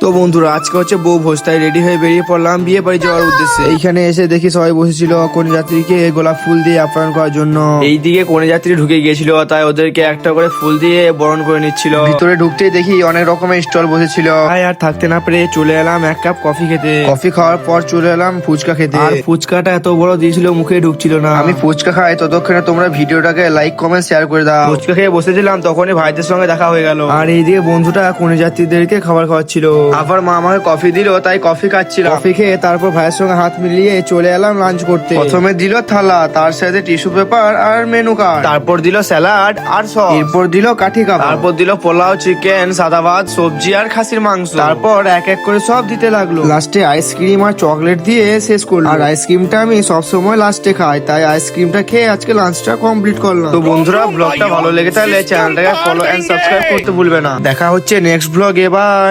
তো বন্ধুরা আজকে হচ্ছে বউ ভোজ, তাই রেডি হয়ে বেরিয়ে পড়লাম বিয়ে বাড়ি যাওয়ার উদ্দেশ্যে। এইখানে এসে দেখি সবাই বসেছিল কনে যাত্রীকে গোলাপ ফুল দিয়ে আপ্যায়ন করার জন্য। এইদিকে কনে যাত্রী ঢুকে গিয়েছিল, তাই ওদেরকে একটা করে ফুল দিয়ে বরণ করে নিচ্ছিল। ভিতরে ঢুকতেই দেখি অনেক রকমের স্টল বসেছিল। তাই আর থাকতে না পেরে চলে এলাম এক কাপ কফি খেতে। কফি খাওয়ার পর চলে এলাম ফুচকা খেতে। আর ফুচকাটা এত বড় দিয়েছিল মুখে ঢুকছিল না। আমি ফুচকা খাই ততক্ষণে তোমরা ভিডিওটাকে লাইক কমেন্ট শেয়ার করে দাও। ফুচকা খেয়ে বসেছিলাম, তখনই ভাইদের সঙ্গে দেখা হয়ে গেল। আর এইদিকে বন্ধুটা কনে যাত্রীদেরকে খাবার খাওয়াচ্ছিল। আবার মা আমাকে কফি দিল, তাই কফি খাচ্ছিলাম। কফি খেয়ে তারপর ভাইয়ের সঙ্গে হাত মিলিয়ে চলে এলাম লাঞ্চ করতে। প্রথমে দিল থালা, তার সাথে টিস্যু পেপার আর মেনু কার্ড। তারপর দিল স্যালাড আর সস। এরপর দিল কাঠি কাবাব। তারপর দিল পোলাও, চিকেন, সাদা ভাত, সবজি আর খাসির মাংস। তারপর এক এক করে সব দিতে লাগলো। লাস্টে আইসক্রিম আর চকলেট দিয়ে শেষ করলো। আর আইসক্রিমটা আমি সবসময় লাস্টে খাই, তাই আইসক্রিমটা খেয়ে আজকে লাঞ্চটা কমপ্লিট করলাম। তো বন্ধুরা ব্লগটা ভালো লেগে থাকলে চ্যানেলটাকে ফলো এন্ড সাবস্ক্রাইব করতে ভুলবে না। দেখা হচ্ছে নেক্সট ব্লগে। বাই।